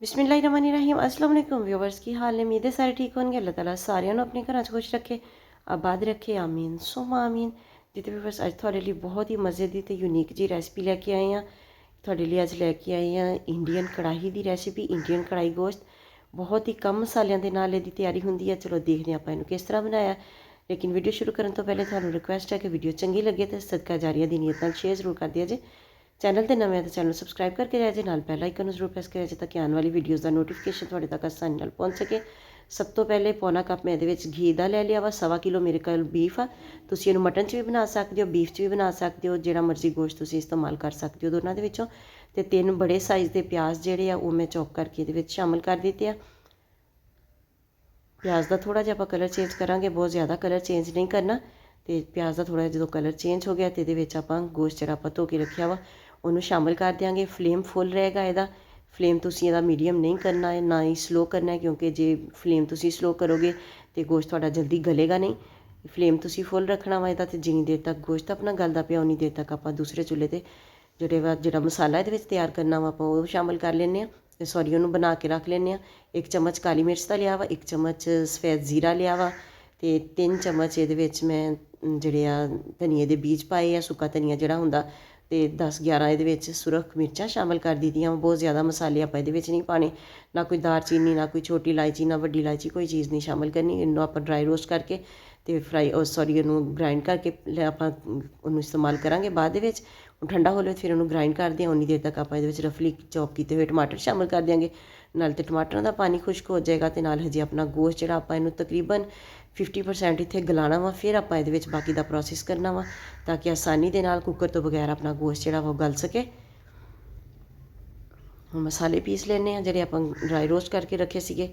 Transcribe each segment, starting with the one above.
बिस्मिल्लाहिर्रहमानिर्रहीम। अस्सलाम वालेकुम व्यूवर्स, की हाल है? उम्मीद है सारे ठीक होंगे। अल्लाह ताला सारिਆਂ ਨੂੰ ਆਪਣੇ ਘਰਾਂ 'ਚ ਖੁਸ਼ ਰੱਖੇ, ਆਬਾਦ ਰੱਖੇ, ਆਮੀਨ ਸੁਮਾ ਆਮੀਨ। ਜਿੱਤੇ व्यूवर्स ਅੱਜ ਤੁਹਾਡੇ ਲਈ ਬਹੁਤ ਹੀ ਮਜ਼ੇ ਦੀ ਤੇ ਯੂਨੀਕ ਜੀ ਰੈਸਪੀ ਲੈ ਕੇ ਆਏ ਹਾਂ। ਤੁਹਾਡੇ ਲਈ ਅੱਜ ਲੈ ਕੇ ਆਏ ਹਾਂ ਇੰਡੀਅਨ ਕੜਾਹੀ ਦੀ ਰੈਸਿਪੀ, ਇੰਡੀਅਨ ਕੜਾਈ ਗੋਸ਼ਤ। ਬਹੁਤ ਹੀ ਕਮ ਮਸਾਲਿਆਂ ਦੇ ਨਾਲ ਇਹਦੀ ਤਿਆਰੀ ਹੁੰਦੀ ਹੈ। ਚਲੋ ਦੇਖਦੇ ਹਾਂ ਆਪਾਂ ਇਹਨੂੰ ਕਿਸ ਤਰ੍ਹਾਂ ਬਣਾਇਆ। ਲੇਕਿਨ ਵੀਡੀਓ ਸ਼ੁਰੂ ਕਰਨ ਤੋਂ ਪਹਿਲੇ ਤੁਹਾਨੂੰ ਰਿਕੁਐਸਟ ਹੈ ਕਿ ਵੀਡੀਓ ਚੰਗੀ ਲੱਗੇ ਤਾਂ ਸਦਕਾ ਜਾਰੀਆ ਦੀ ਨੀਅਤ ਨਾਲ ਸ਼ੇਅਰ ਜ਼ਰੂਰ ਕਰ ਦਿਆ ਜੇ। चैनल पर नवे तो चैनल सबसक्राइब करके जाए जे, नाल बेल आइकन जरूर प्रेस करें जे ताकि आने वाली वीडियोज़ का नोटिफिकेशन थोड़े तक आसानी नाल पहुँच सके। सब तो पहले पौना कप मैं ये घी का ले लिया वा। 1.25 किलो मेरे को बीफ आ। तुसीं इहनूं मटन च भी बना सकते हो, बीफ च भी बना सकते हो, जिहड़ा मर्जी गोश्त तुसीं इस्तेमाल कर सकते हो दोनों के विचों। ते 3 बड़े साइज़ के प्याज जिहड़े आ वो मैं चॉप करके ये शामिल कर दिते हैं। प्याज का थोड़ा जिहा आपां कलर चेंज करांगे, बहुत ज़्यादा कलर चेंज नहीं करना। तो प्याज का थोड़ा जो कलर चेंज हो गया तो ये आपां गोश्त जिहड़ा आपां धो के रखिया वा ਉਹਨੂੰ शामिल कर देंगे। फ्लेम फुल रहेगा ਇਹਦਾ। फ्लेम तुसीं ਇਹਦਾ मीडियम नहीं करना है, ना ही स्लो करना है, क्योंकि जे फ्लेम तुसीं स्लो करोगे तो गोश्त थोड़ा जल्दी गलेगा नहीं। फ्लेम तुसीं फुल रखना वा ਇਹਦਾ। तो जिनी देर तक गोश्त अपना गलदा पिया उन्नी देर तक आप दूसरे चुल्हे ते ਜਿਹੜਾ मसाला ये तैयार करना वा आप वो शामिल कर लेने आ। सॉरी उन्होंने बना के रख लेने। 1 चम्मच काली मिर्च का लिया वा, 1 चम्मच सफेद जीरा लिया वा, तो 3 चम्मच ये मैं ਜਿਹੜੇ ਆ धनिए के बीज पाए आ, सुक्का धनिया ਜਿਹੜਾ ਹੁੰਦਾ, तो 10-11 ये सुरख मिर्चा शामिल कर दी दियाँ। बहुत ज़्यादा मसाले आप ये नहीं पाने, ना कोई दारचीनी, ना कोई छोटी इलायची, ना वड्डी इलायची, कोई चीज़ नहीं शामिल करनी। इन्हों आप ड्राई रोस्ट करके तो फ्राई सॉरी उन्होंने ग्राइंड करके आप इस्तेमाल करांगे बाद में। ठंडा हो लो फिर उन्होंने ग्राइंड कर दें। उन्नी देर तक आप रफली चॉप किए हुए टमाटर शामिल कर देंगे। नाल तो टमाटरों का पानी खुश्क हो जाएगा, तो नाल हजे अपना गोश्त जो आप तकरीबन 50% इत्थे गलाना वा। फिर आप बाकी का प्रोसैस करना वा, ताकि आसानी के नाल कुकर तो बगैर अपना गोश्त जो वो गल सके। मसाले पीस लेने जोड़े आप ड्राई रोस्ट करके रखे सीगे।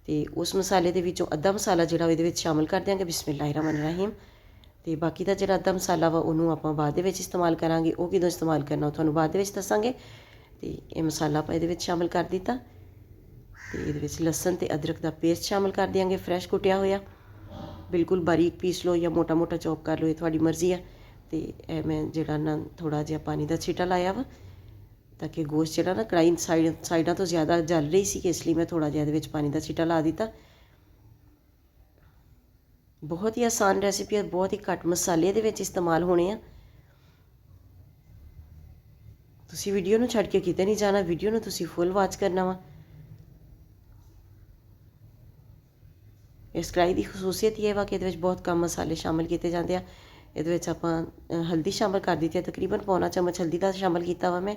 तो उस मसाले के विचों अद्धा मसाला जो ये शामिल कर देंगे बिस्मिल्लाहिर्रहमानिर्रहीम। तो बाकी का जो अद्धा मसाला वा उन्होंने आप बाद इस्तेमाल करांगे। वो किदों इस्तेमाल करना वो बाद दसांगे। तो ये मसाला आप ये शामिल कर दिता। तो ये लसन तो अदरक का पेस्ट शामिल कर देंगे, फ्रैश कुटिया होया। बिल्कुल बारीक पीस लो या मोटा मोटा चॉप कर लो, ये थोड़ी मर्जी है। तो मैं जरा ना थोड़ा जिहा पानी का छीटा लाया वा, ताकि गोश्त जरा ना कढ़ाई साइडों तो ज़्यादा जल रही सी, इसलिए मैं थोड़ा जिहा पानी का छीटा ला दिता। बहुत ही आसान रेसिपी है, बहुत ही घट मसाले ये इस्तेमाल होने हैं। तुसीं वीडियो नूं छड्ड के किते नहीं जाना, वीडियो नूं तुसीं फुल वॉच करना वा। इस कढ़ाई की खसूसियत ये वा कि ये बहुत कम मसाले शामिल किए जाते हैं। ये आप हल्दी शामिल कर दी है, तकरीबन पौना चम्मच हल्दी का शामिल किया वा मैं।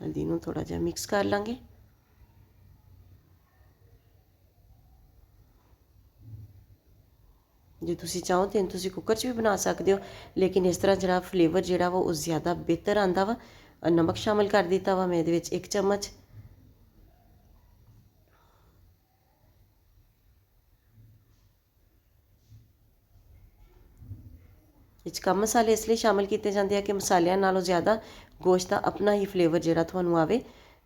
हल्दी नूं थोड़ा जिहा मिक्स कर लांगे। जे तुसीं चाहो तो तुसीं कुकर च भी बना सकते हो, लेकिन इस तरह जरा फ्लेवर जोड़ा वो ज़्यादा बेहतर आता वा। नमक शामिल कर दिता वा मैं 1 चम्मच। कम मसाले इसलिए शामिल किए जाते हैं कि मसालियां नालों ज़्यादा गोश्त का अपना ही फ्लेवर जोड़ा थानू आवे।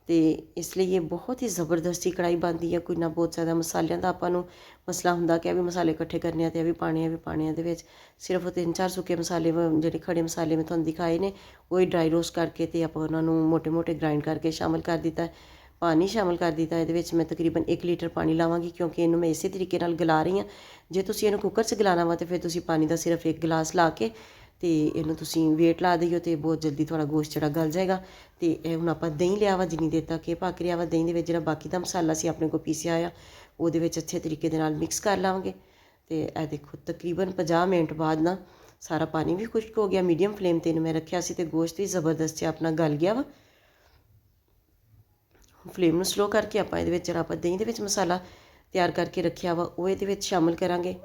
तो इसलिए ये बहुत ही ज़बरदस्ती कढ़ाई बनती है। कोई ना बहुत ज़्यादा मसालियां का आपां नूं मसला हुंदा कि भी मसाले इकट्ठे करने ते भी पाने ये सिर्फ 3-4 सुके मसाले जोड़े खड़े मसाले मैं तुहानूं दिखाए ने वही ड्राई रोस्ट करके तो आप उन्होंने मोटे मोटे ग्राइंड करके शामिल कर दिता है। पानी शामिल कर दिता है। मैं तकरीबन 1 लीटर पानी लावांगी, क्योंकि इनू मैं इस तरीके नाल गला रही हाँ। जे तुसीं इहनूं कुकर च गलाना वा तो फिर तुसीं पानी का सिर्फ 1 गिलास ला के तो इनू तुसीं वेट ला दिओ तो बहुत जल्दी थोड़ा गोश्त जिहड़ा गल जाएगा। तो हुण आपां दही लिया वा, जिन्नी देर तक ये पक रहा वा। दही दे विच जिहड़ा बाकी दा मसाला सी अपने को पीसिया होया उहदे विच अच्छे तरीके दे नाल मिक्स कर लावांगे। तो यह देखो तकरीबन 50 मिनट बाद ना सारा पानी भी खुश्क हो गया। मीडियम फ्लेम ते मैं रखिया सी ते गोश्त भी जबरदस्त अपना गल गया वा। फ्लेम में स्लो करके आप दही के मसाला तैयार करके रखा वा वो ये शामिल करांगे।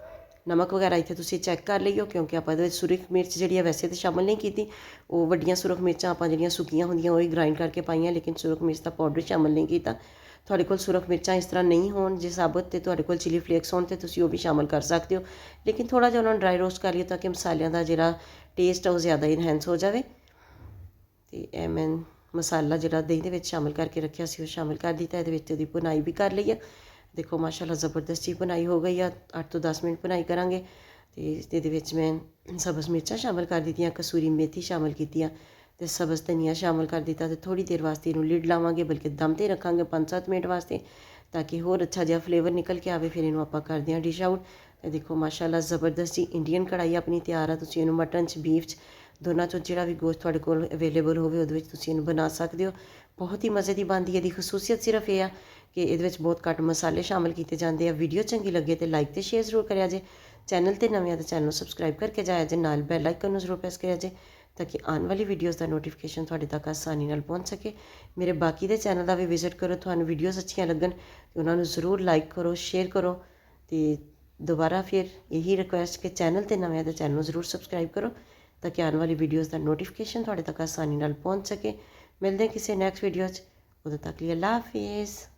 नमक वगैरह इत्थे तुसीं चैक कर लियो, क्योंकि आप सुरख मिर्च जी वैसे तो शामिल नहीं की। वो वड्डियां सुरख मिर्चां आप जिहड़ियां सुक्कियां होंदियां वही ग्राइंड करके पाइयां, लेकिन सुरख मिर्च का पाउडर शामिल नहीं किया। तुहाडे कोल सुरख मिर्चां इस तरह नहीं होण जे साबुत, तो तुहाडे कोल चिली फ्लेक्स होण तो तुसीं वो भी शामिल कर सकते हो, लेकिन थोड़ा जिहा उन्होंने ड्राई रोस्ट कर लिया ताकि मसालियां का जिहड़ा टेस्ट है वो ज़्यादा इनहेंस हो जाए। तो मैं मसाला जिहड़ा दही दे शामिल करके रखिया सी शामिल कर दिता। ये बुनाई भी कर ली है। देखो माशाल्लाह ज़बरदस्त जी बुनाई हो गई है। 8 तो 10 मिनट बुनाई करांगे। तो ये मैं सब्ज़ मिर्चां शामिल कर दी, कसूरी मेथी शामिल की, ਤੇ ਸਬਜ਼ ਧਨੀਆ ਸ਼ਾਮਲ ਕਰ ਦਿੱਤਾ ਤੇ ਥੋੜ੍ਹੀ ਦੇਰ ਵਾਸਤੇ ਇਹਨੂੰ ਲਿਡ ਲਾਵਾਂਗੇ, ਬਲਕਿ ਦਮ 'ਤੇ ਰੱਖਾਂਗੇ 5-7 ਮਿੰਟ ਵਾਸਤੇ, ਤਾਂ ਕਿ ਹੋਰ ਅੱਛਾ ਜਿਹਾ ਫਲੇਵਰ ਨਿਕਲ ਕੇ ਆਵੇ। ਫਿਰ ਇਹਨੂੰ ਆਪਾਂ ਕਰਦੇ ਹਾਂ ਡਿਸ਼ ਆਊਟ। ਤੇ ਦੇਖੋ ਮਾਸ਼ਾਅੱਲਾ ਜ਼ਬਰਦਸਤ ਜੀ ਇੰਡੀਅਨ ਕੜਾਈ ਆਪਣੀ ਤਿਆਰ ਆ। ਤੁਸੀਂ ਇਹਨੂੰ ਮਟਨ 'ਚ, ਬੀਫ 'ਚ, ਦੋਨਾਂ 'ਚੋਂ ਜਿਹੜਾ ਵੀ ਗੋਸ਼ਤ ਤੁਹਾਡੇ ਕੋਲ ਅਵੇਲੇਬਲ ਹੋਵੇ ਉਹਦੇ ਵਿੱਚ ਤੁਸੀਂ ਇਹਨੂੰ ਬਣਾ ਸਕਦੇ ਹੋ। ਬਹੁਤ ਹੀ ਮਜ਼ੇ ਦੀ ਬਣਦੀ ਹੈ। ਇਹਦੀ ਖਸੂਸੀਅਤ ਸਿਰਫ ਇਹ ਆ ਕਿ ਇਹਦੇ ਵਿੱਚ ਬਹੁਤ ਘੱਟ ਮਸਾਲੇ ਸ਼ਾਮਲ ਕੀਤੇ ਜਾਂਦੇ ਆ। ਵੀਡੀਓ ਚੰਗੀ ਲੱਗੇ ਤੇ ਲਾਈਕ ਤੇ ਸ਼ੇਅਰ ਜ਼ਰੂਰ ਕਰਿਆ ਜੇ। ਚੈਨਲ 'ਤੇ ਨਵੇਂ ਆ ਤਾਂ ਚੈਨਲ ਨੂੰ ਸਬਸਕ੍ਰਾਈਬ ਕਰਕੇ ਜਾਇਆ ਜੇ, ਨਾਲ ਬੈਲ ਆਈਕਨ ਨੂੰ ਜ਼ਰੂਰ ਪ੍ਰੈਸ ਕਰਿਆ ਜੇ, ਤਾਂ ਕਿ ਆਉਣ ਵਾਲੀ ਵੀਡੀਓਜ਼ ਦਾ ਨੋਟੀਫਿਕੇਸ਼ਨ ਤੁਹਾਡੇ ਤੱਕ ਆਸਾਨੀ ਨਾਲ ਪਹੁੰਚ ਸਕੇ। ਮੇਰੇ ਬਾਕੀ ਦੇ ਚੈਨਲ ਦਾ ਵੀ ਵਿਜ਼ਿਟ ਕਰੋ। ਤੁਹਾਨੂੰ ਵੀਡੀਓਜ਼ ਅੱਛੀਆਂ ਲੱਗਣ ਤਾਂ ਉਹਨਾਂ ਨੂੰ ਜ਼ਰੂਰ ਲਾਈਕ ਕਰੋ, ਸ਼ੇਅਰ ਕਰੋ। ਤੇ ਦੁਬਾਰਾ ਫਿਰ ਇਹੀ ਰਿਕੁਐਸਟ ਕਿ ਚੈਨਲ 'ਤੇ ਨਵੇਂ ਆ ਤਾਂ ਚੈਨਲ ਨੂੰ ਜ਼ਰੂਰ ਸਬਸਕ੍ਰਾਈਬ ਕਰੋ, ਤਾਂ ਕਿ ਆਉਣ ਵਾਲੀ ਵੀਡੀਓਜ਼ ਦਾ ਨੋਟੀਫਿਕੇਸ਼ਨ ਤੁਹਾਡੇ ਤੱਕ ਆਸਾਨੀ ਨਾਲ ਪਹੁੰਚ ਸਕੇ। ਮਿਲਦੇ ਕਿਸੇ ਨੈਕਸਟ ਵੀਡੀਓ 'ਚ, ਉਦੋਂ ਤੱਕ ਲਈ ਅੱਲਾ ਹਾਫਿਜ਼।